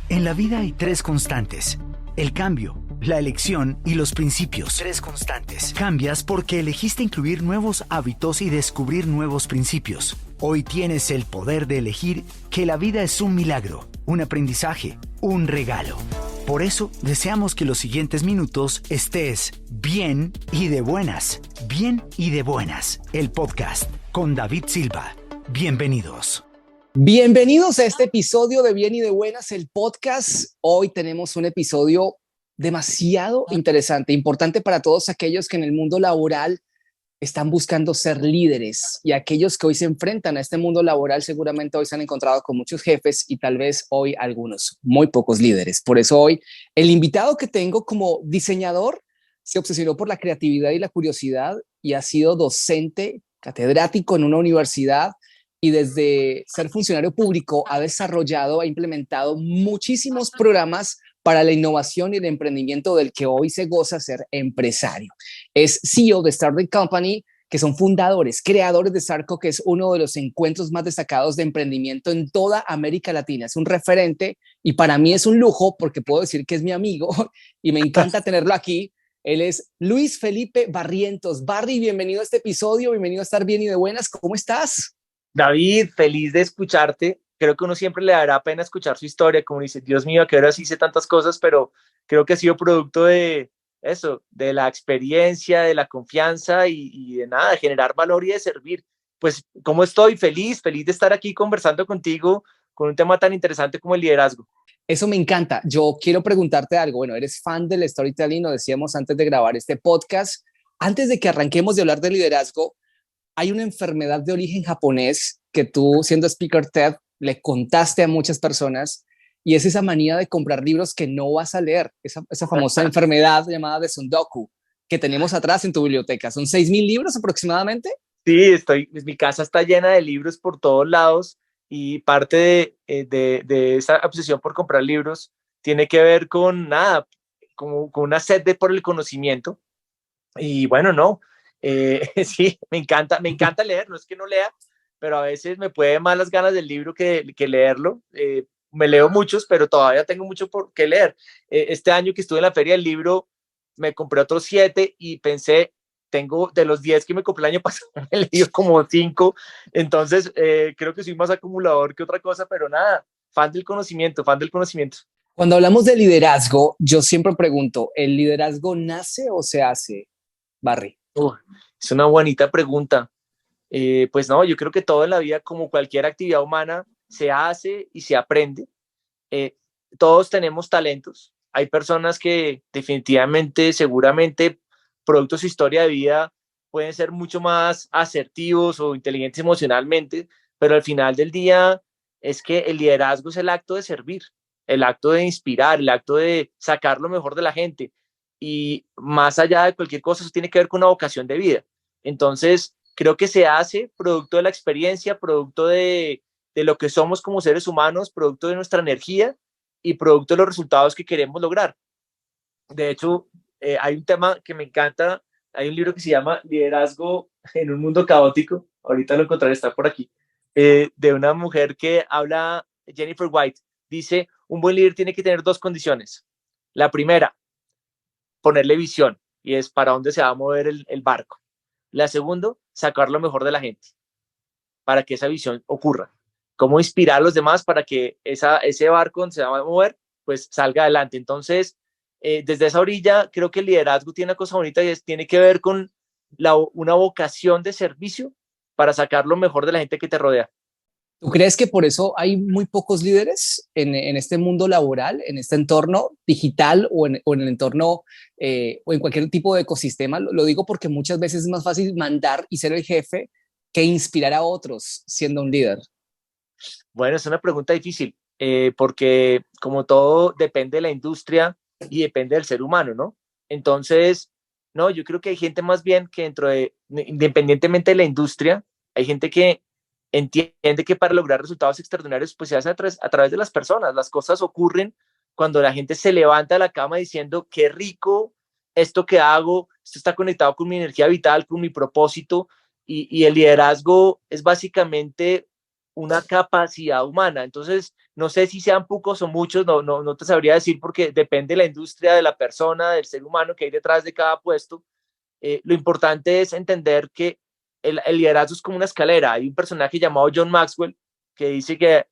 En la vida hay tres constantes: el cambio, la elección y los principios. Tres constantes. Cambias porque elegiste incluir nuevos hábitos y descubrir nuevos principios. Hoy tienes el poder de elegir que la vida es un milagro, un aprendizaje, un regalo. Por eso, deseamos que los siguientes minutos estés bien y de buenas. Bien y de buenas. El podcast con David Silva. Bienvenidos. Bienvenidos a este episodio de Bien y de Buenas, el podcast. Hoy tenemos un episodio demasiado interesante, importante para todos aquellos que en el mundo laboral están buscando ser líderes, y aquellos que hoy se enfrentan a este mundo laboral seguramente hoy se han encontrado con muchos jefes y tal vez hoy algunos, muy pocos líderes. Por eso hoy el invitado que tengo como diseñador se obsesionó por la creatividad y la curiosidad y ha sido docente, catedrático en una universidad, y desde ser funcionario público ha desarrollado e implementado muchísimos programas para la innovación y el emprendimiento del que hoy se goza ser empresario. Es CEO de Startup Company, que son fundadores, creadores de Starco, que es uno de los encuentros más destacados de emprendimiento en toda América Latina. Es un referente y para mí es un lujo porque puedo decir que es mi amigo y me encanta tenerlo aquí. Él es Luis Felipe Barrientos. Barry, bienvenido a este episodio, bienvenido a Estar Bien y de Buenas. ¿Cómo estás? David, feliz de escucharte. Creo que uno siempre le dará pena escuchar su historia, como dice, Dios mío, que ahora sí hice tantas cosas, pero creo que ha sido producto de eso, de la experiencia, de la confianza y de nada, de generar valor y de servir. Pues, ¿cómo estoy? Feliz de estar aquí conversando contigo con un tema tan interesante como el liderazgo. Eso me encanta. Yo quiero preguntarte algo. Bueno, eres fan del storytelling, lo decíamos antes de grabar este podcast. Antes de que arranquemos de hablar de liderazgo, hay una enfermedad de origen japonés que tú, siendo speaker TED, le contaste a muchas personas, y es esa manía de comprar libros que no vas a leer, esa famosa enfermedad llamada de Sundoku que tenemos atrás en tu biblioteca. ¿Son 6,000 libros aproximadamente? Sí, mi casa está llena de libros por todos lados y parte de esa obsesión por comprar libros tiene que ver con nada, como con una sed por el conocimiento. Y bueno, no, sí, me encanta leer, no es que no lea, pero a veces me puede más las ganas del libro que leerlo. Me leo muchos, pero todavía tengo mucho por qué leer. Este año que estuve en la feria del libro, me compré otros 7 y pensé, tengo de los 10 que me compré el año pasado, me he leído como 5, entonces creo que soy más acumulador que otra cosa, pero nada, fan del conocimiento, fan del conocimiento. Cuando hablamos de liderazgo, yo siempre pregunto, ¿el liderazgo nace o se hace, Barry? Es una bonita pregunta. Pues no, yo creo que todo en la vida, como cualquier actividad humana, se hace y se aprende. Eh, Todos tenemos talentos. Hay personas que definitivamente, seguramente, producto de su historia de vida, pueden ser mucho más asertivos o inteligentes emocionalmente, pero al final del día es que el liderazgo es el acto de servir, el acto de inspirar, el acto de sacar lo mejor de la gente. Y más allá de cualquier cosa, eso tiene que ver con una vocación de vida. Entonces, creo que se hace producto de la experiencia, producto de lo que somos como seres humanos, producto de nuestra energía y producto de los resultados que queremos lograr. De hecho, hay un tema que me encanta, hay un libro que se llama Liderazgo en un mundo caótico, ahorita lo encontraré, está por aquí, de una mujer que habla, Jennifer White, dice, un buen líder tiene que tener 2 condiciones. La primera, ponerle visión, y es para dónde se va a mover el barco. La segunda, sacar lo mejor de la gente para que esa visión ocurra. Cómo inspirar a los demás para que ese barco donde se va a mover, pues salga adelante. Entonces, desde esa orilla, creo que el liderazgo tiene una cosa bonita y tiene que ver con una vocación de servicio para sacar lo mejor de la gente que te rodea. ¿Tú crees que por eso hay muy pocos líderes en este mundo laboral, en este entorno digital o en el entorno o en cualquier tipo de ecosistema? Lo digo porque muchas veces es más fácil mandar y ser el jefe que inspirar a otros siendo un líder. Bueno, es una pregunta difícil, porque como todo depende de la industria y depende del ser humano, ¿no? Entonces, no, yo creo que hay gente más bien que independientemente de la industria, hay gente que entiende que para lograr resultados extraordinarios, pues se hace a través de las personas. Las cosas ocurren cuando la gente se levanta de la cama diciendo, qué rico esto que hago, esto está conectado con mi energía vital, con mi propósito, y el liderazgo es básicamente una capacidad humana. Entonces, no sé si sean pocos o muchos, no te sabría decir porque depende de la industria, de la persona, del ser humano que hay detrás de cada puesto. Lo importante es entender que el liderazgo es como una escalera. Hay un personaje llamado John Maxwell que dice que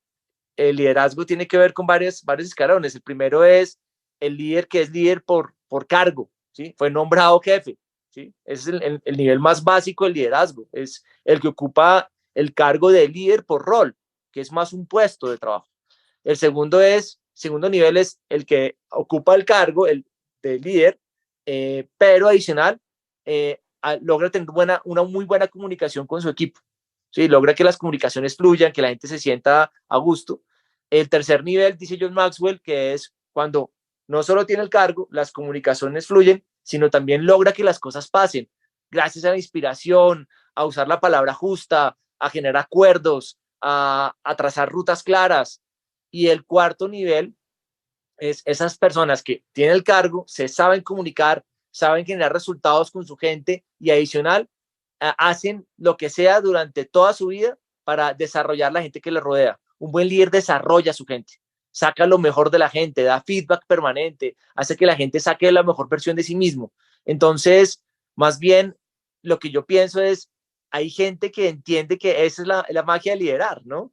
el liderazgo tiene que ver con varios escalones. El primero es el líder que es líder por cargo, ¿sí? Fue nombrado jefe, ¿sí? Ese es el nivel más básico del liderazgo. Es el que ocupa el cargo de líder por rol, que es más un puesto de trabajo. El segundo nivel es el que ocupa el cargo de líder, pero adicional logra tener una muy buena comunicación con su equipo. ¿Sí? Logra que las comunicaciones fluyan, que la gente se sienta a gusto. El tercer nivel, dice John Maxwell, que es cuando no solo tiene el cargo, las comunicaciones fluyen, sino también logra que las cosas pasen, gracias a la inspiración, a usar la palabra justa, a generar acuerdos, a trazar rutas claras. Y el cuarto nivel es esas personas que tienen el cargo, se saben comunicar, saben generar resultados con su gente y adicional, hacen lo que sea durante toda su vida para desarrollar la gente que le rodea. Un buen líder desarrolla a su gente, saca lo mejor de la gente, da feedback permanente, hace que la gente saque la mejor versión de sí mismo. Entonces, más bien, lo que yo pienso es, hay gente que entiende que esa es la magia de liderar, ¿no?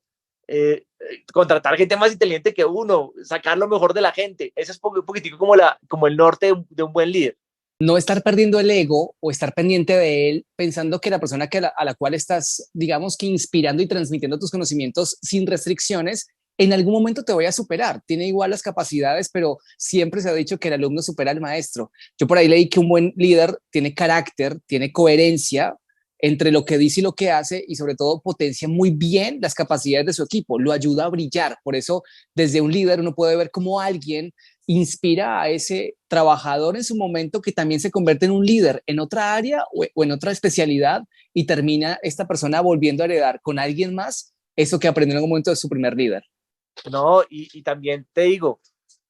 Contratar gente más inteligente que uno, sacar lo mejor de la gente. Eso es un poquitico como el norte de un buen líder. No estar perdiendo el ego o estar pendiente de él, pensando que la persona a la cual estás, digamos que inspirando y transmitiendo tus conocimientos sin restricciones, en algún momento te voy a superar. Tiene igual las capacidades, pero siempre se ha dicho que el alumno supera al maestro. Yo por ahí leí que un buen líder tiene carácter, tiene coherencia entre lo que dice y lo que hace y sobre todo potencia muy bien las capacidades de su equipo, lo ayuda a brillar. Por eso desde un líder uno puede ver cómo alguien inspira a ese trabajador en su momento que también se convierte en un líder en otra área o en otra especialidad y termina esta persona volviendo a heredar con alguien más eso que aprendió en algún momento de su primer líder. No, y también te digo,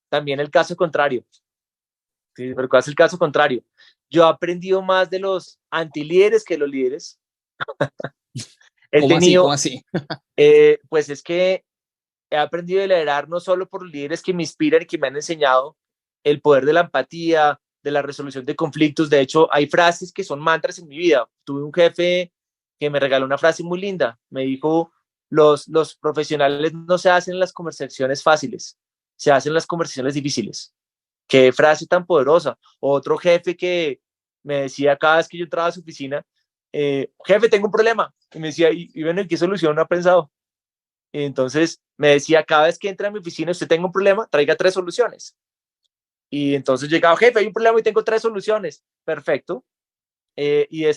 también el caso contrario. Sí, pero ¿cuál es el caso contrario? Yo he aprendido más de los antilíderes que de los líderes. He ¿Cómo así? ¿Cómo tenido, así? pues es que he aprendido a liderar no solo por los líderes que me inspiran y que me han enseñado el poder de la empatía, de la resolución de conflictos. De hecho, hay frases que son mantras en mi vida. Tuve un jefe que me regaló una frase muy linda. Me dijo, los profesionales no se hacen las conversaciones fáciles, se hacen las conversaciones difíciles. Qué frase tan poderosa. Otro jefe que me decía cada vez que yo entraba a su oficina, jefe, tengo un problema. Y me decía, y bueno, ¿qué solución no ha pensado? Y entonces me decía, cada vez que entra a mi oficina, usted tenga un problema, traiga 3 soluciones. Y entonces llegaba, jefe, hay un problema y tengo 3 soluciones. Perfecto. Y de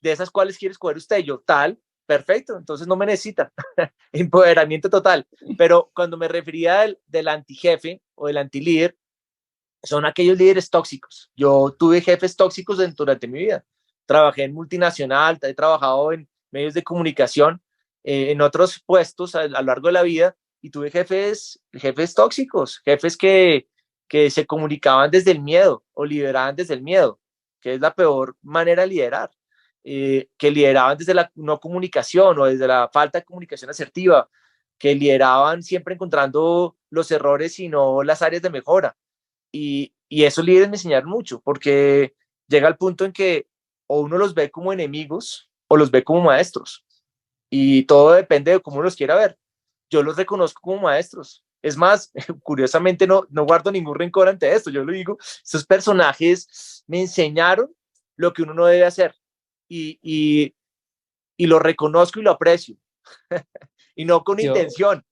esas, ¿cuáles quiere escoger usted? Yo, tal, perfecto. Entonces no me necesita. Empoderamiento total. Pero cuando me refería del antijefe o del antilíder, son aquellos líderes tóxicos. Yo tuve jefes tóxicos durante mi vida. Trabajé en multinacional, he trabajado en medios de comunicación, en otros puestos a lo largo de la vida y tuve jefes tóxicos, jefes que se comunicaban desde el miedo o lideraban desde el miedo, que es la peor manera de liderar, que lideraban desde la no comunicación o desde la falta de comunicación asertiva, que lideraban siempre encontrando los errores y no las áreas de mejora. Y esos líderes me enseñaron mucho, porque llega al punto en que o uno los ve como enemigos o los ve como maestros. Y todo depende de cómo los quiera ver. Yo los reconozco como maestros. Es más, curiosamente no guardo ningún rencor ante esto. Yo lo digo, estos personajes me enseñaron lo que uno no debe hacer. Y, y, y lo reconozco y lo aprecio. Y no con Yo, intención,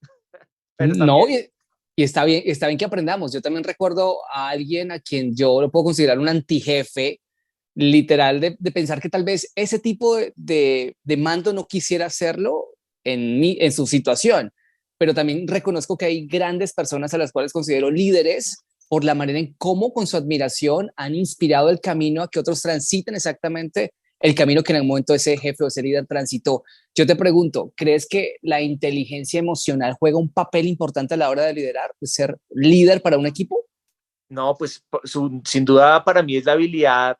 pero no, también. y está bien que aprendamos. Yo también recuerdo a alguien a quien yo lo puedo considerar un antijefe, literal, de pensar que tal vez ese tipo de mando no quisiera hacerlo en su situación, pero también reconozco que hay grandes personas a las cuales considero líderes por la manera en cómo con su admiración han inspirado el camino a que otros transiten exactamente el camino que en el momento ese jefe o ese líder transitó. Yo te pregunto, ¿crees que la inteligencia emocional juega un papel importante a la hora de liderar, de ser líder para un equipo? No, pues sin duda para mí es la habilidad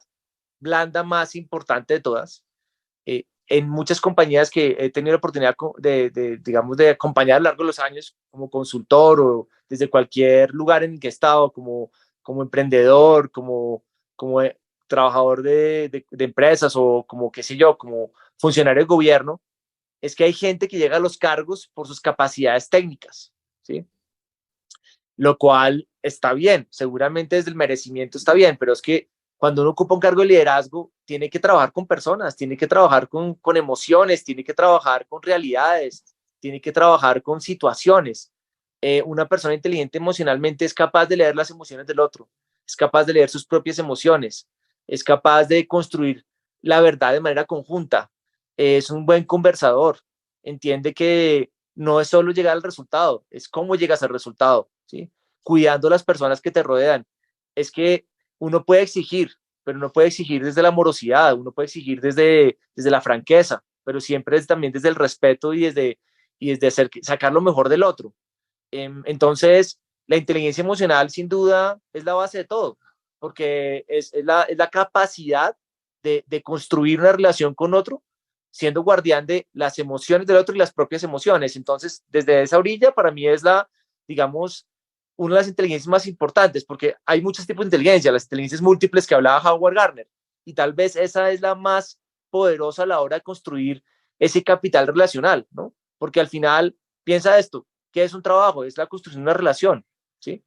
blanda más importante de todas. en muchas compañías que he tenido la oportunidad digamos, de acompañar a lo largo de los años como consultor o desde cualquier lugar en el que he estado, como emprendedor, como trabajador de empresas o como, qué sé yo, como funcionario de gobierno, es que hay gente que llega a los cargos por sus capacidades técnicas, ¿sí? Lo cual está bien, seguramente desde el merecimiento está bien, pero es que cuando uno ocupa un cargo de liderazgo, tiene que trabajar con personas, tiene que trabajar con emociones, tiene que trabajar con realidades, tiene que trabajar con situaciones. Una persona inteligente emocionalmente es capaz de leer las emociones del otro, es capaz de leer sus propias emociones, es capaz de construir la verdad de manera conjunta, es un buen conversador, entiende que no es solo llegar al resultado, es cómo llegas al resultado, ¿sí? Cuidando a las personas que te rodean. Es que uno puede exigir, pero no puede exigir desde la morosidad, uno puede exigir desde la franqueza, pero siempre también desde el respeto y desde sacar lo mejor del otro. Entonces, la inteligencia emocional sin duda es la base de todo, porque es la capacidad de construir una relación con otro, siendo guardián de las emociones del otro y las propias emociones. Entonces, desde esa orilla, para mí es digamos, una de las inteligencias más importantes, porque hay muchos tipos de inteligencia, las inteligencias múltiples que hablaba Howard Gardner, y tal vez esa es la más poderosa a la hora de construir ese capital relacional, ¿no? Porque al final, piensa esto, ¿qué es un trabajo? Es la construcción de una relación, ¿sí?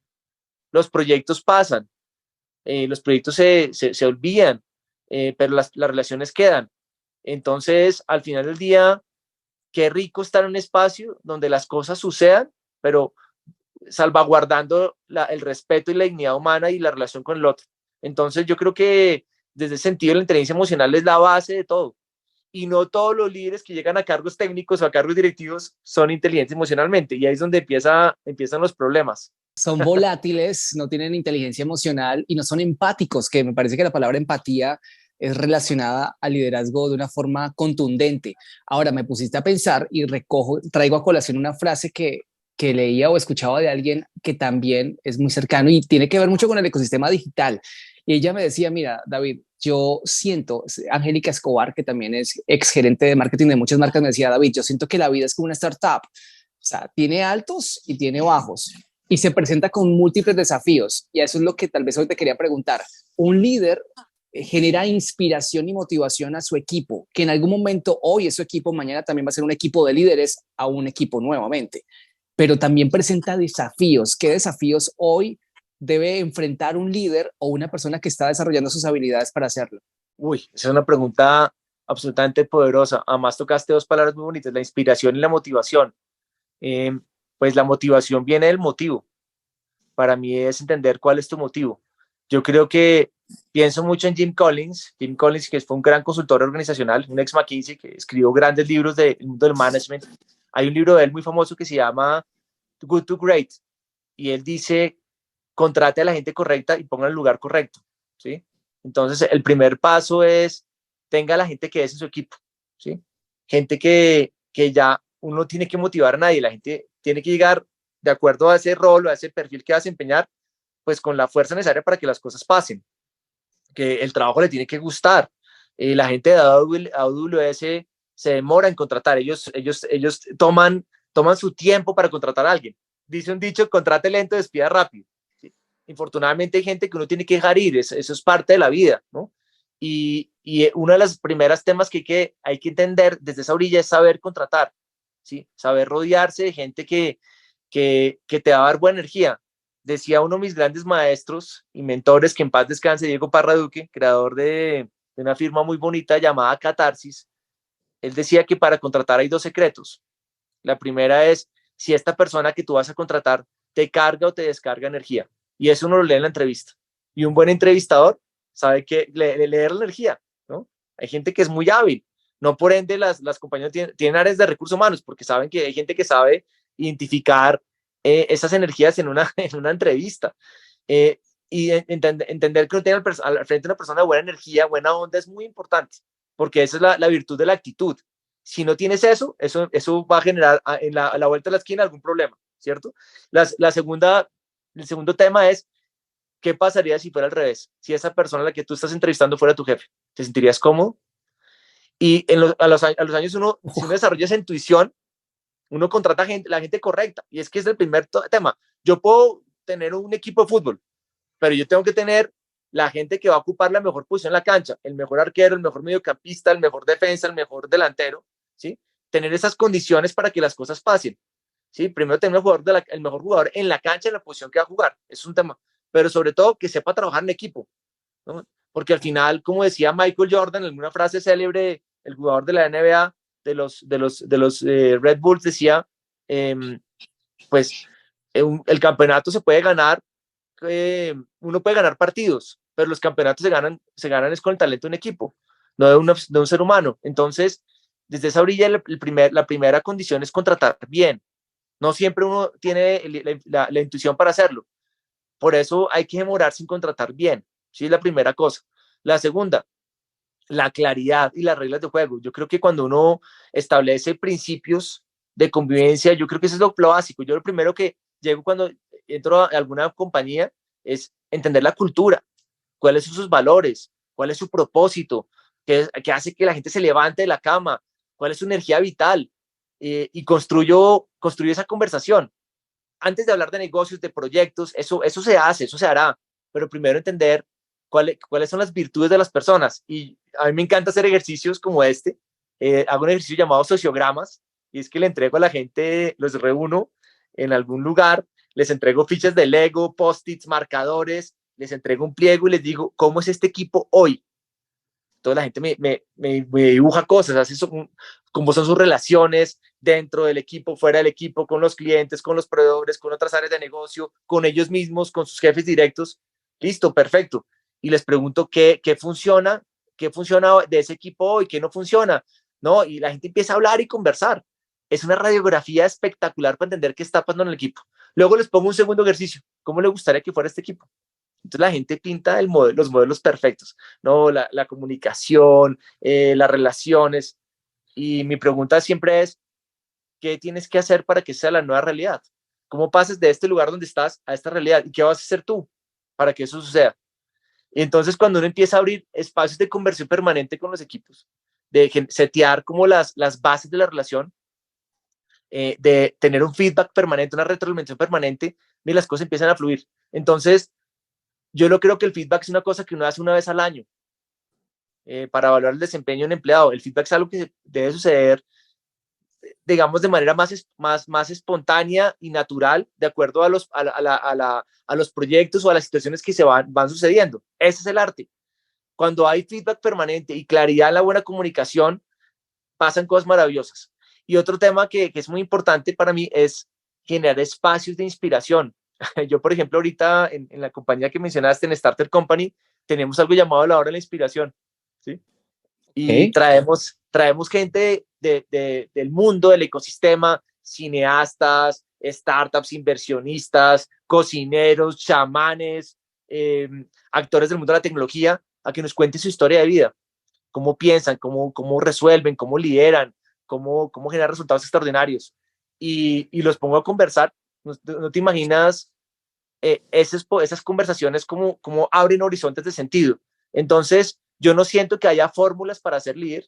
Los proyectos pasan, los proyectos se olvidan, pero las relaciones quedan. Entonces, al final del día, qué rico estar en un espacio donde las cosas sucedan, pero salvaguardando el respeto y la dignidad humana y la relación con el otro. Entonces, yo creo que desde ese sentido la inteligencia emocional es la base de todo. Y no todos los líderes que llegan a cargos técnicos o a cargos directivos son inteligentes emocionalmente. Y ahí es donde empiezan los problemas. Son volátiles, no tienen inteligencia emocional y no son empáticos, que me parece que la palabra empatía es relacionada al liderazgo de una forma contundente. Ahora me pusiste a pensar y traigo a colación una frase que leía o escuchaba de alguien que también es muy cercano y tiene que ver mucho con el ecosistema digital. Y ella me decía, mira, David, yo siento, Angélica Escobar, que también es ex gerente de marketing de muchas marcas, me decía, David, yo siento que la vida es como una startup. O sea, tiene altos y tiene bajos y se presenta con múltiples desafíos. Y eso es lo que tal vez hoy te quería preguntar. Un líder genera inspiración y motivación a su equipo, que en algún momento hoy es su equipo, mañana también va a ser un equipo de líderes a un equipo nuevamente, pero también presenta desafíos. ¿Qué desafíos hoy debe enfrentar un líder o una persona que está desarrollando sus habilidades para hacerlo? Uy, esa es una pregunta absolutamente poderosa. Además, tocaste dos palabras muy bonitas, la inspiración y la motivación. Eh, pues la motivación viene del motivo. Para mí es entender cuál es tu motivo. Yo creo que pienso mucho en Jim Collins, que fue un gran consultor organizacional, un ex McKinsey que escribió grandes libros del mundo del management. Hay un libro de él muy famoso que se llama Good to Great, y él dice, contrate a la gente correcta y ponga en el lugar correcto, ¿sí? Entonces, el primer paso es, tenga a la gente que es en su equipo, ¿sí? Gente que ya uno tiene que motivar a nadie, la gente tiene que llegar de acuerdo a ese rol o a ese perfil que va a desempeñar, pues con la fuerza necesaria para que las cosas pasen, que el trabajo le tiene que gustar. La gente de AWS se demora en contratar, ellos toman su tiempo para contratar a alguien. Dice un dicho, contrate lento, despida rápido. ¿Sí? Infortunadamente hay gente que uno tiene que dejar ir, eso es parte de la vida, ¿no? Y uno de los primeros temas que hay que entender desde esa orilla es saber contratar, ¿sí? Saber rodearse de gente que te va a dar buena energía. Decía uno de mis grandes maestros y mentores, que en paz descanse, Diego Parra Duque, creador de una firma muy bonita llamada Catarsis. Él decía que para contratar hay dos secretos. La primera es si esta persona que tú vas a contratar te carga o te descarga energía. Y eso uno lo lee en la entrevista. Y un buen entrevistador sabe que leer la energía, ¿no? Hay gente que es muy hábil. No por ende las compañías tienen áreas de recursos humanos, porque saben que hay gente que sabe identificar esas energías en una, en una entrevista. Y entender que uno tiene al frente una persona de buena energía, buena onda, es muy importante, porque esa es la virtud de la actitud. Si no tienes eso va a generar a la vuelta de la esquina algún problema, ¿cierto? El segundo tema es, ¿qué pasaría si fuera al revés? Si esa persona a la que tú estás entrevistando fuera tu jefe, ¿te sentirías cómodo? Y a los años si uno desarrolla esa intuición, uno contrata la gente correcta. Y es que es el primer tema. Yo puedo tener un equipo de fútbol, pero yo tengo que tener la gente que va a ocupar la mejor posición en la cancha, el mejor arquero, el mejor mediocampista, el mejor defensa, el mejor delantero, ¿sí? Tener esas condiciones para que las cosas pasen, ¿sí? Primero tener el mejor jugador en la cancha, en la posición que va a jugar, es un tema, pero sobre todo que sepa trabajar en equipo, ¿no? Porque al final, como decía Michael Jordan en una frase célebre, el jugador de la NBA, de los Red Bulls, decía, pues el campeonato se puede ganar, uno puede ganar partidos, pero los campeonatos se ganan es con el talento de un equipo, no de un ser humano. Entonces, desde esa orilla, la primera condición es contratar bien. No siempre uno tiene la intuición para hacerlo. Por eso hay que demorarse en contratar bien. Sí, es la primera cosa. La segunda, la claridad y las reglas de juego. Yo creo que cuando uno establece principios de convivencia, yo creo que eso es lo básico. Yo lo primero que llego cuando entro a alguna compañía es entender la cultura, cuáles son sus valores, cuál es su propósito, qué hace que la gente se levante de la cama, cuál es su energía vital, y construyo esa conversación. Antes de hablar de negocios, de proyectos, eso se hace, eso se hará, pero primero entender cuáles son las virtudes de las personas. Y a mí me encanta hacer ejercicios como este. Hago un ejercicio llamado sociogramas, y es que le entrego a la gente, los reúno en algún lugar, les entrego fichas de Lego, post-its, marcadores, les entrego un pliego y les digo, ¿cómo es este equipo hoy? Toda la gente me dibuja cosas, hace cómo son sus relaciones dentro del equipo, fuera del equipo, con los clientes, con los proveedores, con otras áreas de negocio, con ellos mismos, con sus jefes directos. Listo, perfecto. Y les pregunto qué funciona de ese equipo hoy, qué no funciona, ¿no? Y la gente empieza a hablar y conversar. Es una radiografía espectacular para entender qué está pasando en el equipo. Luego les pongo un segundo ejercicio. ¿Cómo le gustaría que fuera este equipo? Entonces la gente pinta los modelos perfectos, ¿no? La comunicación, las relaciones. Y mi pregunta siempre es, ¿qué tienes que hacer para que sea la nueva realidad? ¿Cómo pasas de este lugar donde estás a esta realidad? ¿Y qué vas a hacer tú para que eso suceda? Y entonces cuando uno empieza a abrir espacios de conversión permanente con los equipos, de setear como las bases de la relación, de tener un feedback permanente, una retroalimentación permanente, y las cosas empiezan a fluir. Entonces, yo no creo que el feedback es una cosa que uno hace una vez al año, para evaluar el desempeño de un empleado. El feedback es algo que debe suceder, digamos, de manera más espontánea y natural, de acuerdo a los proyectos o a las situaciones que se van sucediendo. Ese es el arte. Cuando hay feedback permanente y claridad en la buena comunicación, pasan cosas maravillosas. Y otro tema que es muy importante para mí es generar espacios de inspiración. Yo, por ejemplo, ahorita en la compañía que mencionaste, en Starter Company, tenemos algo llamado la hora de la inspiración, ¿sí? Y Okay. traemos gente del mundo, del ecosistema, cineastas, startups, inversionistas, cocineros, chamanes, actores del mundo de la tecnología, a que nos cuenten su historia de vida, cómo piensan, cómo resuelven, cómo lideran, cómo generar resultados extraordinarios. Y los pongo a conversar. No te imaginas, esas conversaciones como abren horizontes de sentido. Entonces, yo no siento que haya fórmulas para ser líder,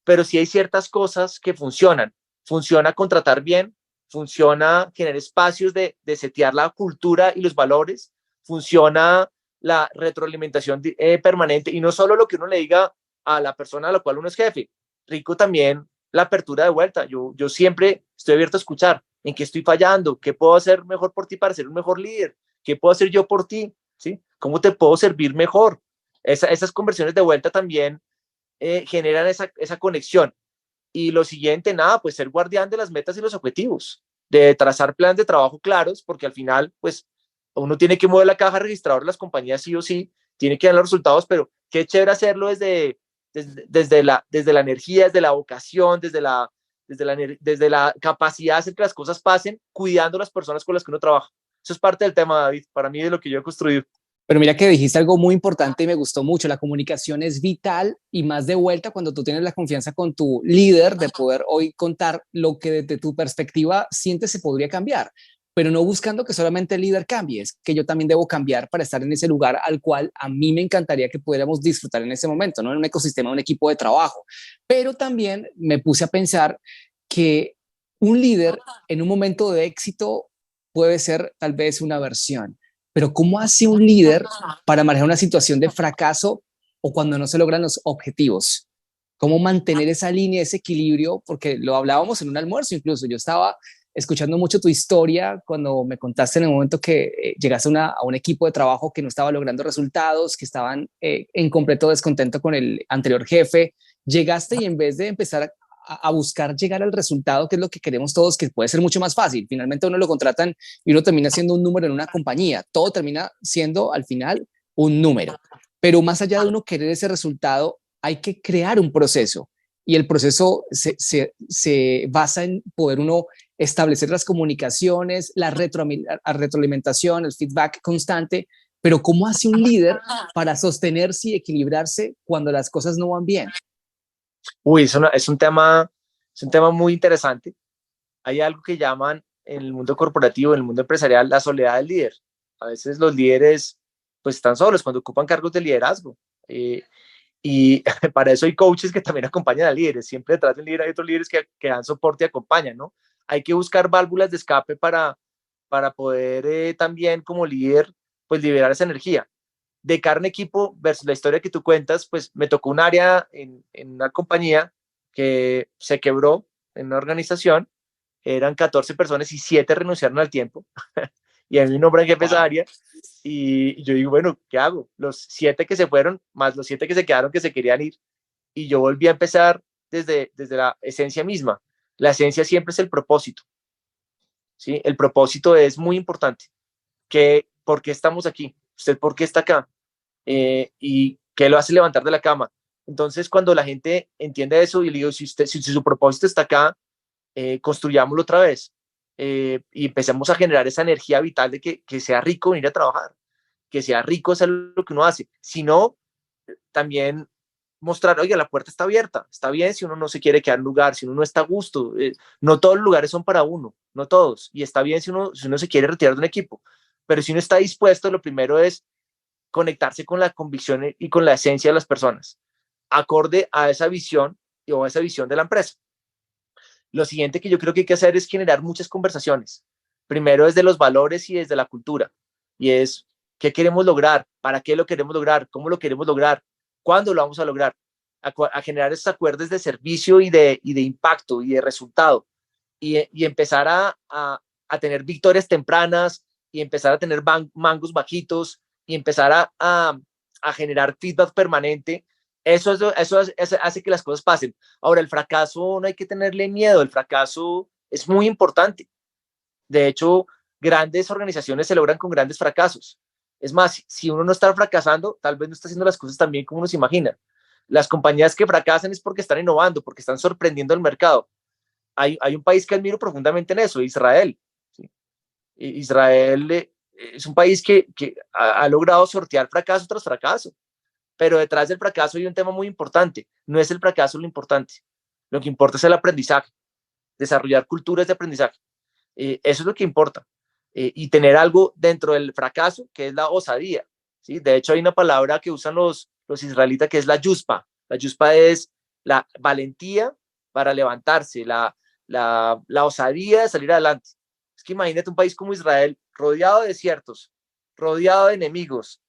pero sí hay ciertas cosas que funcionan. Funciona contratar bien, funciona generar espacios de setear la cultura y los valores, funciona la retroalimentación permanente, y no solo lo que uno le diga a la persona a la cual uno es jefe, rico también la apertura de vuelta. Yo siempre estoy abierto a escuchar en qué estoy fallando, qué puedo hacer mejor por ti para ser un mejor líder, qué puedo hacer yo por ti, ¿sí? ¿Cómo te puedo servir mejor? Esas conversiones de vuelta también generan esa conexión. Y lo siguiente, nada, pues ser guardián de las metas y los objetivos, de trazar planes de trabajo claros, porque al final, pues, uno tiene que mover la caja registradora de las compañías sí o sí, tiene que dar los resultados, pero qué chévere hacerlo desde la energía, desde la vocación, desde la capacidad de hacer que las cosas pasen, cuidando a las personas con las que uno trabaja. Eso es parte del tema, David, para mí, de lo que yo he construido. Pero mira que dijiste algo muy importante y me gustó mucho. La comunicación es vital y más de vuelta cuando tú tienes la confianza con tu líder de poder hoy contar lo que desde tu perspectiva sientes se podría cambiar. pero no buscando que solamente el líder cambie, es que yo también debo cambiar para estar en ese lugar al cual a mí me encantaría que pudiéramos disfrutar en ese momento, ¿no? En un ecosistema, un equipo de trabajo. Pero también me puse a pensar que un líder en un momento de éxito puede ser tal vez una versión, pero ¿cómo hace un líder para manejar una situación de fracaso o cuando no se logran los objetivos? ¿Cómo mantener esa línea, ese equilibrio? Porque lo hablábamos en un almuerzo incluso. Yo estaba escuchando mucho tu historia cuando me contaste en el momento que llegaste a un equipo de trabajo que no estaba logrando resultados, que estaban en completo descontento con el anterior jefe. Llegaste y en vez de empezar a buscar llegar al resultado, que es lo que queremos todos, que puede ser mucho más fácil. Finalmente uno lo contratan y uno termina siendo un número en una compañía. Todo termina siendo al final un número. Pero más allá de uno querer ese resultado, hay que crear un proceso. Y el proceso se basa en poder uno establecer las comunicaciones, la retroalimentación, el feedback constante, pero ¿cómo hace un líder para sostenerse y equilibrarse cuando las cosas no van bien? Uy, es un tema muy interesante. Hay algo que llaman en el mundo corporativo, en el mundo empresarial, la soledad del líder. A veces los líderes pues están solos cuando ocupan cargos de liderazgo. Y para eso hay coaches que también acompañan a líderes. Siempre detrás del líder hay otros líderes que dan soporte y acompañan, ¿no? Hay que buscar válvulas de escape para poder también como líder pues liberar esa energía. De cara en equipo versus la historia que tú cuentas, pues me tocó un área en una compañía que se quebró en una organización, eran 14 personas y 7 renunciaron al tiempo y a mí me nombran jefe de esa área y yo digo, bueno, ¿qué hago? Los 7 que se fueron, más los 7 que se quedaron que se querían ir y yo volví a empezar desde la esencia misma. La esencia siempre es el propósito, ¿sí? El propósito es muy importante. ¿Por qué estamos aquí? ¿Usted por qué está acá? Y qué lo hace levantar de la cama. Entonces, cuando la gente entiende eso y le digo, si su propósito está acá, construyámoslo otra vez y empecemos a generar esa energía vital de que sea rico venir a trabajar, que sea rico hacer lo que uno hace. Si no, también mostrar, oye, la puerta está abierta, está bien si uno no se quiere quedar en lugar, si uno no está a gusto, no todos los lugares son para uno, no todos, y está bien si uno se quiere retirar de un equipo, pero si uno está dispuesto, lo primero es conectarse con la convicción y con la esencia de las personas, acorde a esa visión o a esa visión de la empresa. Lo siguiente que yo creo que hay que hacer es generar muchas conversaciones. Primero desde los valores y desde la cultura. Y es, ¿qué queremos lograr? ¿Para qué lo queremos lograr? ¿Cómo lo queremos lograr? ¿Cuándo lo vamos a lograr? A generar estos acuerdos de servicio y de impacto y de resultado. Y empezar a tener victorias tempranas y empezar a tener mangos bajitos y empezar a generar feedback permanente. Eso hace que las cosas pasen. Ahora, el fracaso no hay que tenerle miedo, el fracaso es muy importante. De hecho, grandes organizaciones se logran con grandes fracasos. Es más, si uno no está fracasando, tal vez no está haciendo las cosas tan bien como uno se imagina. Las compañías que fracasan es porque están innovando, porque están sorprendiendo al mercado. Hay un país que admiro profundamente en eso, Israel. ¿Sí? Israel es un país que ha logrado sortear fracaso tras fracaso, pero detrás del fracaso hay un tema muy importante. No es el fracaso lo importante, lo que importa es el aprendizaje, desarrollar culturas de aprendizaje. Eso es lo que importa. Y tener algo dentro del fracaso, que es la osadía. ¿Sí? De hecho, hay una palabra que usan los israelitas que es la yuspa. La yuspa es la valentía para levantarse, la osadía de salir adelante. Es que imagínate un país como Israel, rodeado de desiertos, rodeado de enemigos,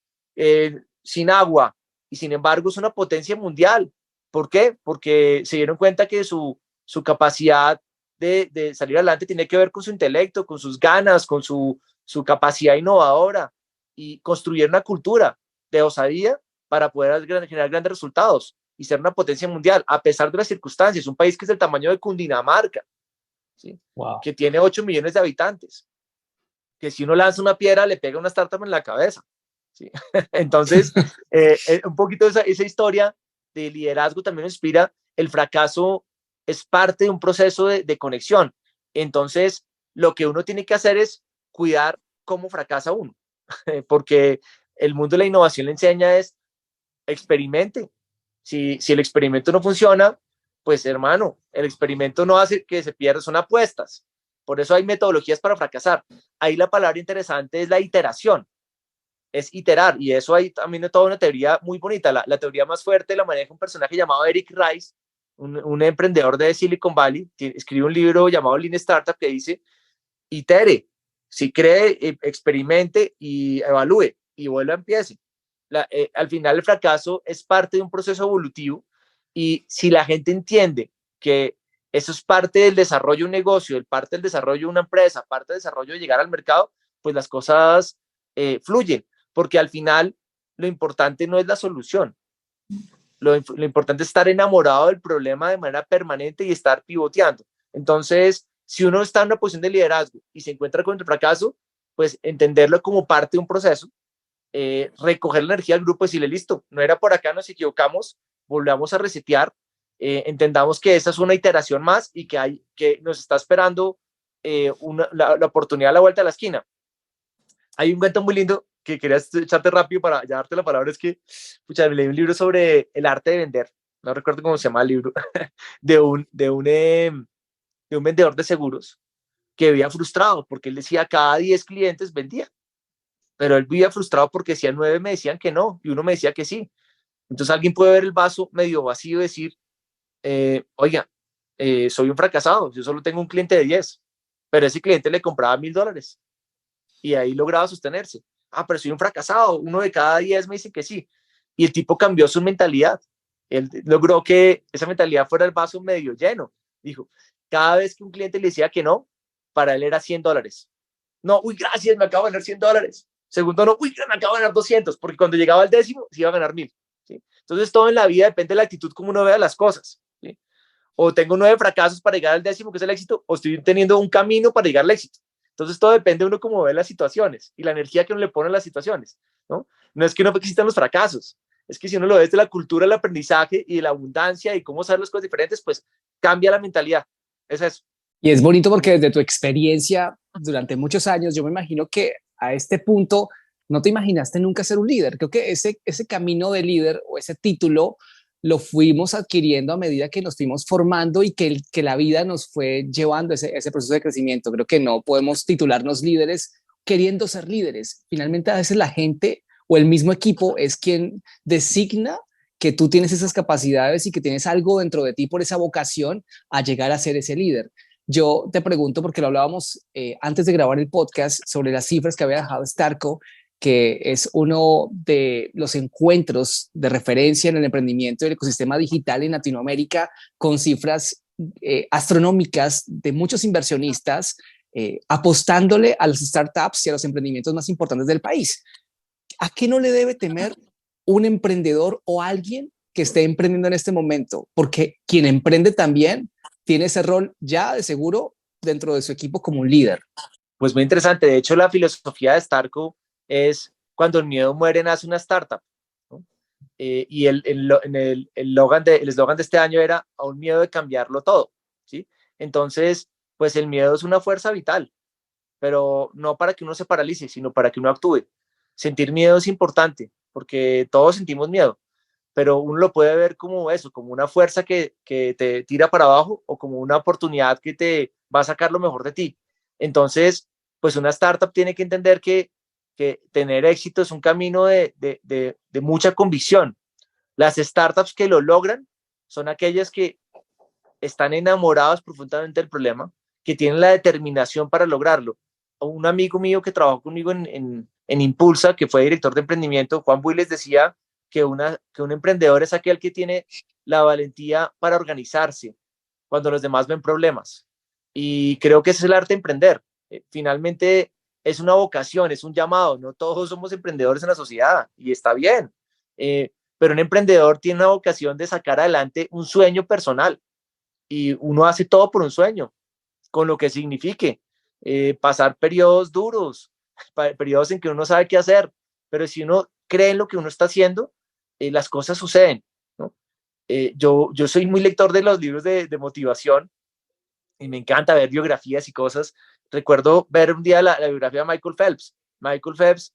sin agua, y sin embargo es una potencia mundial. ¿Por qué? Porque se dieron cuenta que su capacidad de salir adelante tiene que ver con su intelecto, con sus ganas, con su capacidad innovadora y construir una cultura de osadía para poder generar grandes resultados y ser una potencia mundial, a pesar de las circunstancias. Un país que es del tamaño de Cundinamarca, ¿sí? Wow. Que tiene 8 millones de habitantes, que si uno lanza una piedra le pega una startup en la cabeza. ¿Sí? Entonces, un poquito esa historia de liderazgo también nos inspira. El fracaso es parte de un proceso de conexión. Entonces, lo que uno tiene que hacer es cuidar cómo fracasa uno, porque el mundo de la innovación le enseña es experimente. Si el experimento no funciona, pues hermano, el experimento no hace que se pierda, son apuestas. Por eso hay metodologías para fracasar. Ahí la palabra interesante es la iteración, es iterar, y eso hay también toda una teoría muy bonita. La teoría más fuerte la maneja un personaje llamado Eric Rice, un emprendedor de Silicon Valley, que escribe un libro llamado Lean Startup que dice, itere, si cree, experimente y evalúe, y vuelva a empiece. Al final el fracaso es parte de un proceso evolutivo, y si la gente entiende que eso es parte del desarrollo de un negocio, parte del desarrollo de una empresa, parte del desarrollo de llegar al mercado, pues las cosas fluyen, porque al final lo importante no es la solución, lo importante es estar enamorado del problema de manera permanente y estar pivoteando. Entonces, si uno está en una posición de liderazgo y se encuentra con el fracaso, pues entenderlo como parte de un proceso, recoger la energía del grupo y decirle, listo, no era por acá, nos equivocamos, volvamos a resetear, entendamos que esa es una iteración más y que nos está esperando la oportunidad a la vuelta de la esquina. Hay un cuento muy lindo que quería echarte rápido para ya darte la palabra, es que pucha, me leí un libro sobre el arte de vender, no recuerdo cómo se llama el libro, de un vendedor de seguros que vivía frustrado porque él decía cada 10 clientes vendía, pero él vivía frustrado porque decía 9 me decían que no y uno me decía que sí. Entonces alguien puede ver el vaso medio vacío y decir, oiga, soy un fracasado, yo solo tengo un cliente de 10, pero ese cliente le compraba $1,000 y ahí lograba sostenerse. Ah, pero soy un fracasado, uno de cada 10 me dice que sí. Y el tipo cambió su mentalidad. Él logró que esa mentalidad fuera el vaso medio lleno. Dijo, cada vez que un cliente le decía que no, para él era $100. No, uy, gracias, me acabo de ganar $100. Segundo, no, uy, me acabo de ganar 200, porque cuando llegaba al décimo, se iba a ganar 1,000. ¿Sí? Entonces, todo en la vida depende de la actitud como uno vea las cosas. ¿Sí? O tengo 9 fracasos para llegar al décimo, que es el éxito, o estoy teniendo un camino para llegar al éxito. Entonces, todo depende de uno cómo ve las situaciones y la energía que uno le pone a las situaciones. No es que no existan los fracasos, es que si uno lo ve desde la cultura del aprendizaje y de la abundancia y cómo hacer las cosas diferentes, pues cambia la mentalidad. Es eso. Y es bonito porque desde tu experiencia durante muchos años, yo me imagino que a este punto no te imaginaste nunca ser un líder. Creo que ese camino de líder o ese título lo fuimos adquiriendo a medida que nos fuimos formando y que la vida nos fue llevando ese proceso de crecimiento. Creo que no podemos titularnos líderes queriendo ser líderes. Finalmente, a veces la gente o el mismo equipo es quien designa que tú tienes esas capacidades y que tienes algo dentro de ti por esa vocación a llegar a ser ese líder. Yo te pregunto, porque lo hablábamos antes de grabar el podcast, sobre las cifras que había dejado Starco, que es uno de los encuentros de referencia en el emprendimiento del ecosistema digital en Latinoamérica, con cifras astronómicas de muchos inversionistas apostándole a las startups y a los emprendimientos más importantes del país. ¿A qué no le debe temer un emprendedor o alguien que esté emprendiendo en este momento? Porque quien emprende también tiene ese rol ya de seguro dentro de su equipo como un líder. Pues muy interesante. De hecho, la filosofía de Starco es cuando el miedo muere, nace una startup. ¿No? Y el eslogan de este año era a un miedo de cambiarlo todo. ¿Sí? Entonces, pues el miedo es una fuerza vital, pero no para que uno se paralice, sino para que uno actúe. Sentir miedo es importante, porque todos sentimos miedo, pero uno lo puede ver como eso, como una fuerza que te tira para abajo o como una oportunidad que te va a sacar lo mejor de ti. Entonces, pues una startup tiene que entender que tener éxito es un camino de mucha convicción. Las startups que lo logran son aquellas que están enamorados profundamente del problema, que tienen la determinación para lograrlo. Un amigo mío que trabajó conmigo en Impulsa, que fue director de emprendimiento, Juan Builes, decía que un emprendedor es aquel que tiene la valentía para organizarse cuando los demás ven problemas. Y creo que ese es el arte de emprender. Finalmente es una vocación, es un llamado. No todos somos emprendedores en la sociedad y está bien. Pero un emprendedor tiene una vocación de sacar adelante un sueño personal y uno hace todo por un sueño, con lo que signifique. Pasar periodos duros, periodos en que uno no sabe qué hacer, pero si uno cree en lo que uno está haciendo, las cosas suceden, ¿no? Yo soy muy lector de los libros de motivación y me encanta ver biografías y cosas. Recuerdo ver un día la biografía de Michael Phelps. Michael Phelps,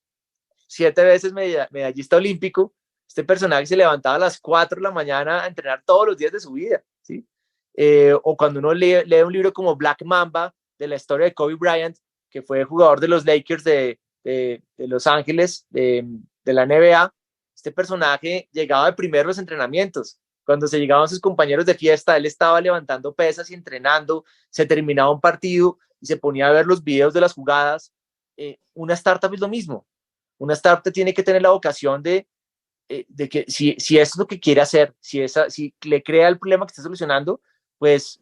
7 veces medallista olímpico. Este personaje se levantaba a las 4 de la mañana a entrenar todos los días de su vida, ¿sí? O cuando uno lee un libro como Black Mamba, de la historia de Kobe Bryant, que fue jugador de los Lakers de Los Ángeles, de la NBA. Este personaje llegaba de primero a los entrenamientos. Cuando se llegaban sus compañeros de fiesta, él estaba levantando pesas y entrenando, se terminaba un partido y se ponía a ver los videos de las jugadas. Una startup es lo mismo. Una startup tiene que tener la vocación de que si eso es lo que quiere hacer, si le crea el problema que está solucionando, pues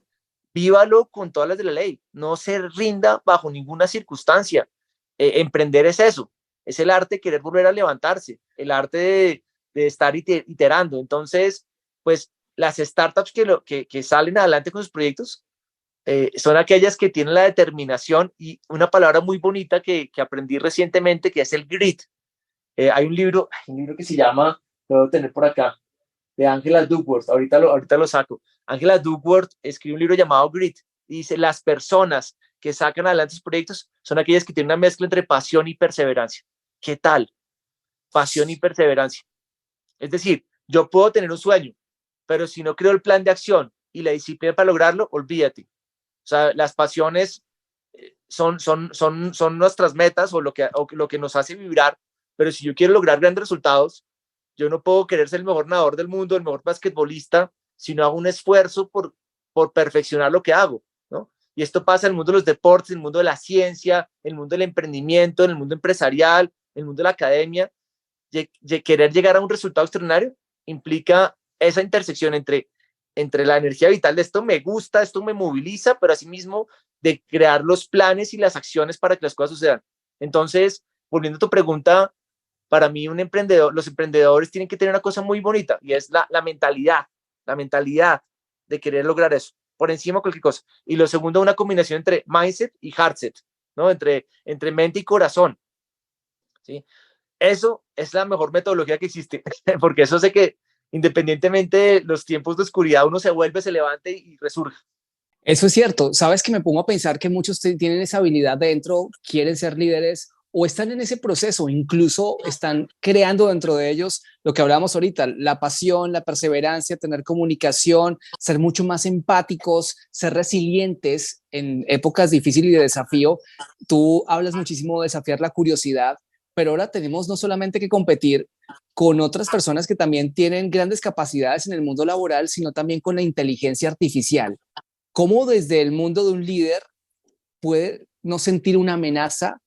vívalo con todas las de la ley. No se rinda bajo ninguna circunstancia. Emprender es eso. Es el arte de querer volver a levantarse, el arte de estar iterando. Entonces, pues las startups que salen adelante con sus proyectos son aquellas que tienen la determinación y una palabra muy bonita que aprendí recientemente, que es el grit. Hay un libro que se llama, lo debo tener por acá, de Angela Duckworth, ahorita lo saco. Angela Duckworth escribe un libro llamado Grit y dice, las personas que sacan adelante sus proyectos son aquellas que tienen una mezcla entre pasión y perseverancia. ¿Qué tal? Pasión y perseverancia. Es decir, yo puedo tener un sueño, pero si no creo el plan de acción y la disciplina para lograrlo, olvídate. O sea, las pasiones son nuestras metas o lo que nos hace vibrar, pero si yo quiero lograr grandes resultados, yo no puedo querer ser el mejor nadador del mundo, el mejor basquetbolista, si no hago un esfuerzo por perfeccionar lo que hago, ¿no? Y esto pasa en el mundo de los deportes, en el mundo de la ciencia, en el mundo del emprendimiento, en el mundo empresarial, en el mundo de la academia. Querer llegar a un resultado extraordinario implica esa intersección entre la energía vital de esto me gusta, esto me moviliza, pero asimismo de crear los planes y las acciones para que las cosas sucedan. Entonces, volviendo a tu pregunta, para mí los emprendedores tienen que tener una cosa muy bonita y es la mentalidad de querer lograr eso, por encima de cualquier cosa. Y lo segundo, una combinación entre mindset y heartset, ¿no? Entre mente y corazón, ¿sí? Eso es la mejor metodología que existe, porque eso hace que independientemente de los tiempos de oscuridad, uno se vuelve, se levante y resurge. Eso es cierto. Sabes que me pongo a pensar que muchos tienen esa habilidad dentro, quieren ser líderes o están en ese proceso, incluso están creando dentro de ellos lo que hablábamos ahorita, la pasión, la perseverancia, tener comunicación, ser mucho más empáticos, ser resilientes en épocas difíciles y de desafío. Tú hablas muchísimo de desafiar la curiosidad, pero ahora tenemos no solamente que competir con otras personas que también tienen grandes capacidades en el mundo laboral, sino también con la inteligencia artificial. ¿Cómo desde el mundo de un líder puede no sentir una amenaza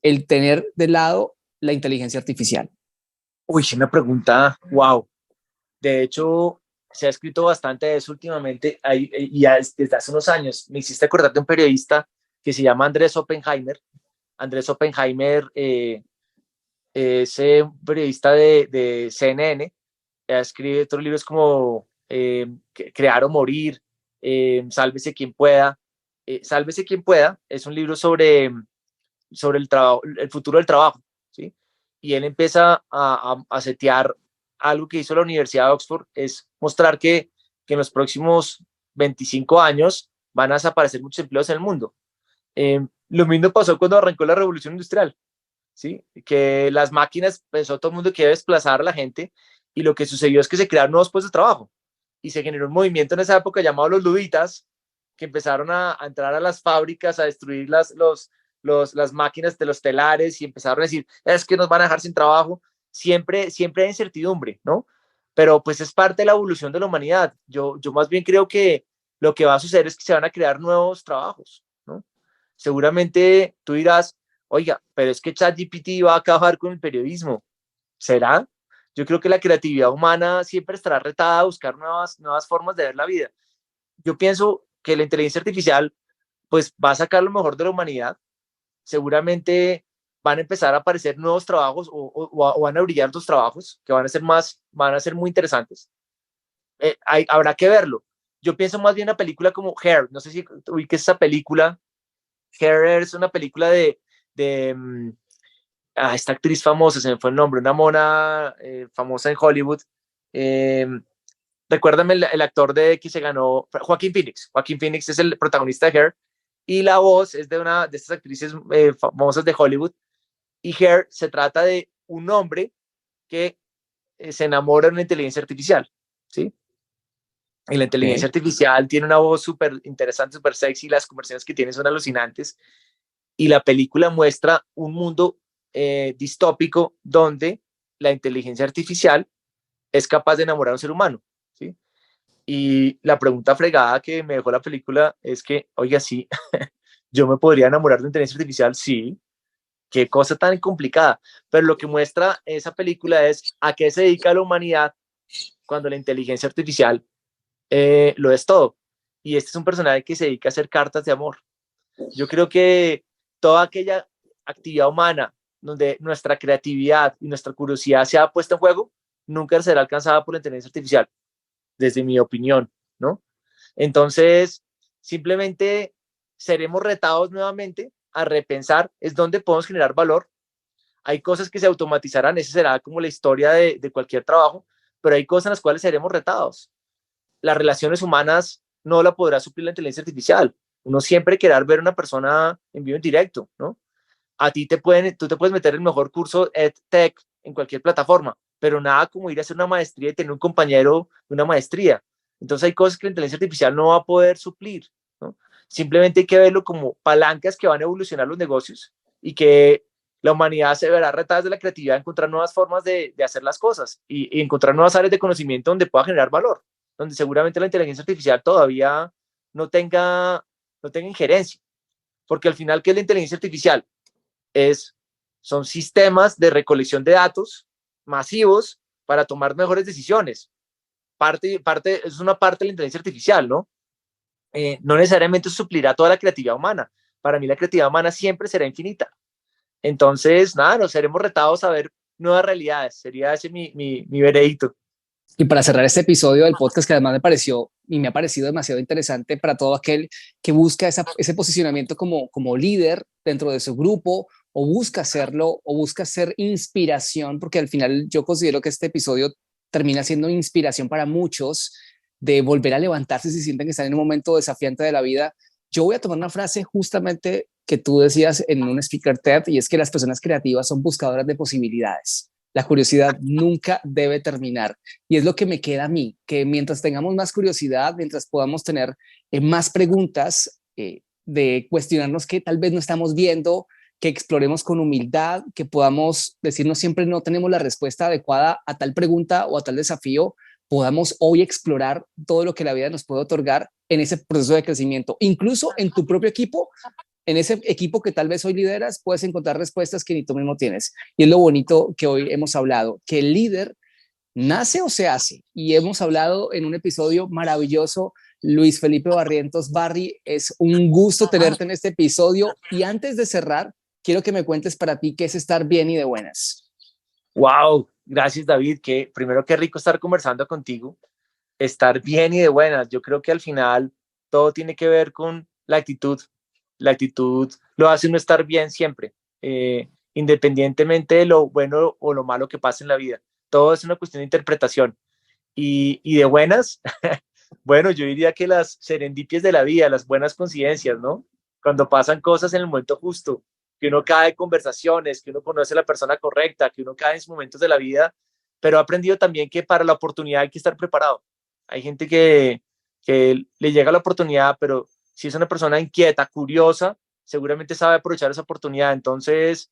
el tener de lado la inteligencia artificial? Uy, sí, una pregunta, wow. De hecho, se ha escrito bastante de eso últimamente y ya desde hace unos años. Me hiciste acordar de un periodista que se llama Andrés Oppenheimer. Andrés Oppenheimer es un periodista de CNN. Ha escrito otros libros como Crear o Morir, Sálvese quien pueda. Sálvese quien pueda es un libro sobre el trabajo, el futuro del trabajo, ¿sí? Y él empieza a setear algo que hizo la Universidad de Oxford, es mostrar que en los próximos 25 años van a desaparecer muchos empleos en el mundo. Lo mismo pasó cuando arrancó la revolución industrial, ¿sí? Que las máquinas, pensó todo el mundo que iba a desplazar a la gente, y lo que sucedió es que se crearon nuevos puestos de trabajo, y se generó un movimiento en esa época llamado los luditas, que empezaron a entrar a las fábricas, a destruir las máquinas de los telares y empezaron a decir, es que nos van a dejar sin trabajo. Siempre hay incertidumbre, ¿no? Pero pues es parte de la evolución de la humanidad. Yo más bien creo que lo que va a suceder es que se van a crear nuevos trabajos, ¿no? Seguramente tú dirás, oiga, pero es que ChatGPT va a acabar con el periodismo. ¿Será? Yo creo que la creatividad humana siempre estará retada a buscar nuevas formas de ver la vida. Yo pienso que la inteligencia artificial pues va a sacar lo mejor de la humanidad. Seguramente van a empezar a aparecer nuevos trabajos o van a brillar otros trabajos que van a ser muy interesantes. Habrá que verlo. Yo pienso más bien en una película como Hair. No sé si ubiques esa película. Hair es una película de esta actriz famosa, se me fue el nombre, una mona famosa en Hollywood. Eh, Recuérdame el actor que se ganó, Joaquín Phoenix. Joaquín Phoenix es el protagonista de Hair y la voz es de una de estas actrices famosas de Hollywood. Y Hair se trata de un hombre que se enamora de una inteligencia artificial, ¿sí? Y la inteligencia artificial tiene una voz súper interesante, súper sexy, las conversaciones que tiene son alucinantes. Y la película muestra un mundo distópico donde la inteligencia artificial es capaz de enamorar a un ser humano, ¿sí? Y la pregunta fregada que me dejó la película es que, oiga, sí, yo me podría enamorar de inteligencia artificial, sí, qué cosa tan complicada. Pero lo que muestra esa película es a qué se dedica la humanidad cuando la inteligencia artificial lo es todo. Y este es un personaje que se dedica a hacer cartas de amor. Yo creo que toda aquella actividad humana donde nuestra creatividad y nuestra curiosidad se ha puesto en juego, nunca será alcanzada por la inteligencia artificial, desde mi opinión, ¿no? Entonces, simplemente seremos retados nuevamente a repensar es dónde podemos generar valor. Hay cosas que se automatizarán, esa será como la historia de cualquier trabajo, pero hay cosas en las cuales seremos retados. Las relaciones humanas no la podrá suplir la inteligencia artificial. Uno siempre querrá ver a una persona en vivo en directo, ¿no? A ti tú te puedes meter el mejor curso EdTech en cualquier plataforma, pero nada como ir a hacer una maestría y tener un compañero de una maestría. Entonces hay cosas que la inteligencia artificial no va a poder suplir, ¿no? Simplemente hay que verlo como palancas que van a evolucionar los negocios y que la humanidad se verá retada de la creatividad a encontrar nuevas formas de hacer las cosas y encontrar nuevas áreas de conocimiento donde pueda generar valor, donde seguramente la inteligencia artificial todavía no tenga, no tenga injerencia. Porque al final, ¿qué es la inteligencia artificial? Son sistemas de recolección de datos masivos para tomar mejores decisiones. Es una parte de la inteligencia artificial, ¿no? No necesariamente suplirá toda la creatividad humana. Para mí la creatividad humana siempre será infinita. Entonces, nada, nos seremos retados a ver nuevas realidades. Sería ese mi veredicto. Y para cerrar este episodio del podcast, que además me pareció y me ha parecido demasiado interesante para todo aquel que busca ese posicionamiento como líder dentro de su grupo o busca hacerlo o busca ser inspiración, porque al final yo considero que este episodio termina siendo inspiración para muchos de volver a levantarse si sienten que están en un momento desafiante de la vida. Yo voy a tomar una frase justamente que tú decías en un speaker TED, y es que las personas creativas son buscadoras de posibilidades. La curiosidad nunca debe terminar. Y es lo que me queda a mí, que mientras tengamos más curiosidad, mientras podamos tener más preguntas, de cuestionarnos que tal vez no estamos viendo, que exploremos con humildad, que podamos decirnos siempre no tenemos la respuesta adecuada a tal pregunta o a tal desafío, podamos hoy explorar todo lo que la vida nos puede otorgar en ese proceso de crecimiento. Incluso en tu propio equipo, en ese equipo que tal vez hoy lideras, puedes encontrar respuestas que ni tú mismo tienes. Y es lo bonito que hoy hemos hablado, que el líder nace o se hace. Y hemos hablado en un episodio maravilloso. Luis Felipe Barrientos, Barry, es un gusto tenerte en este episodio. Y antes de cerrar, quiero que me cuentes para ti qué es estar bien y de buenas. Wow, gracias David, que primero qué rico estar conversando contigo, estar bien y de buenas. Yo creo que al final todo tiene que ver con la actitud. La actitud lo hace uno estar bien siempre, independientemente de lo bueno o lo malo que pase en la vida. Todo es una cuestión de interpretación. Y de buenas, bueno, yo diría que las serendipias de la vida, las buenas coincidencias, ¿no? Cuando pasan cosas en el momento justo, que uno cae en conversaciones, que uno conoce a la persona correcta, que uno cae en sus momentos de la vida, pero he aprendido también que para la oportunidad hay que estar preparado. Hay gente que le llega la oportunidad, pero si es una persona inquieta, curiosa, seguramente sabe aprovechar esa oportunidad. Entonces,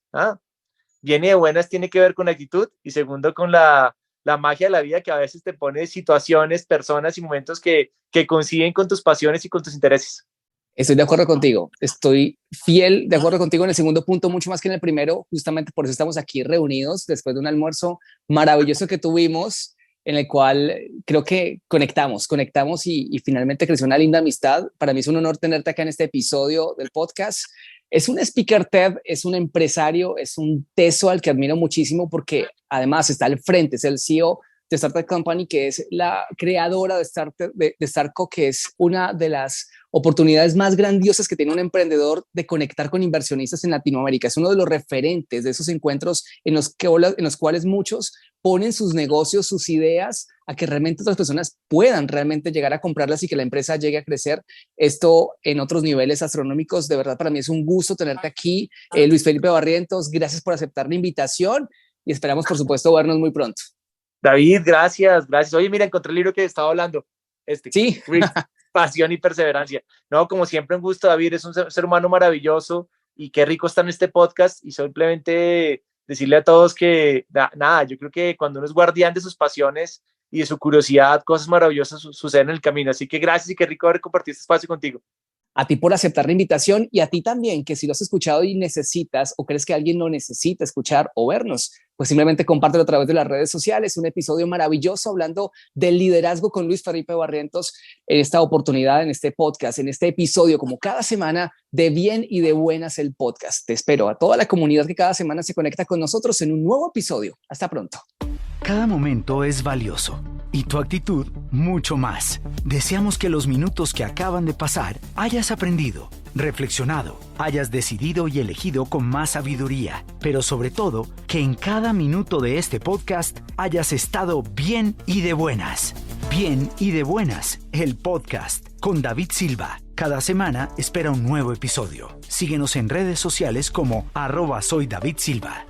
viene de buenas, tiene que ver con la actitud y segundo con la magia de la vida que a veces te pone situaciones, personas y momentos que coinciden con tus pasiones y con tus intereses. Estoy de acuerdo contigo, estoy fiel de acuerdo contigo en el segundo punto, mucho más que en el primero, justamente por eso estamos aquí reunidos después de un almuerzo maravilloso que tuvimos, en el cual creo que conectamos y finalmente creció una linda amistad. Para mí es un honor tenerte acá en este episodio del podcast. Es un speaker TED, es un empresario, es un teso al que admiro muchísimo porque además está al frente, es el CEO de Startup Company, que es la creadora de Starco, que es una de las oportunidades más grandiosas que tiene un emprendedor de conectar con inversionistas en Latinoamérica. Es uno de los referentes de esos encuentros en los cuales muchos ponen sus negocios, sus ideas, a que realmente otras personas puedan realmente llegar a comprarlas y que la empresa llegue a crecer. Esto en otros niveles astronómicos. De verdad, para mí es un gusto tenerte aquí. Luis Felipe Barrientos, gracias por aceptar la invitación y esperamos, por supuesto, vernos muy pronto. David, gracias. Oye, mira, encontré el libro que estaba hablando. Sí. Pasión y perseverancia. No, como siempre, un gusto, David, es un ser humano maravilloso y qué rico estar en este podcast y simplemente decirle a todos que, nada, yo creo que cuando uno es guardián de sus pasiones y de su curiosidad, cosas maravillosas suceden en el camino. Así que gracias y qué rico haber compartido este espacio contigo. A ti por aceptar la invitación y a ti también, que si lo has escuchado y necesitas o crees que alguien lo necesita escuchar o vernos, pues simplemente compártelo a través de las redes sociales. Un episodio maravilloso hablando del liderazgo con Luis Felipe Barrientos en esta oportunidad, en este podcast, en este episodio, como cada semana, de Bien y de Buenas el podcast. Te espero a toda la comunidad que cada semana se conecta con nosotros en un nuevo episodio. Hasta pronto. Cada momento es valioso y tu actitud mucho más. Deseamos que los minutos que acaban de pasar hayas aprendido, reflexionado, hayas decidido y elegido con más sabiduría, pero sobre todo que en cada minuto de este podcast hayas estado bien y de buenas. Bien y de Buenas, el podcast con David Silva. Cada semana espera un nuevo episodio. Síguenos en redes sociales como @soydavidsilva.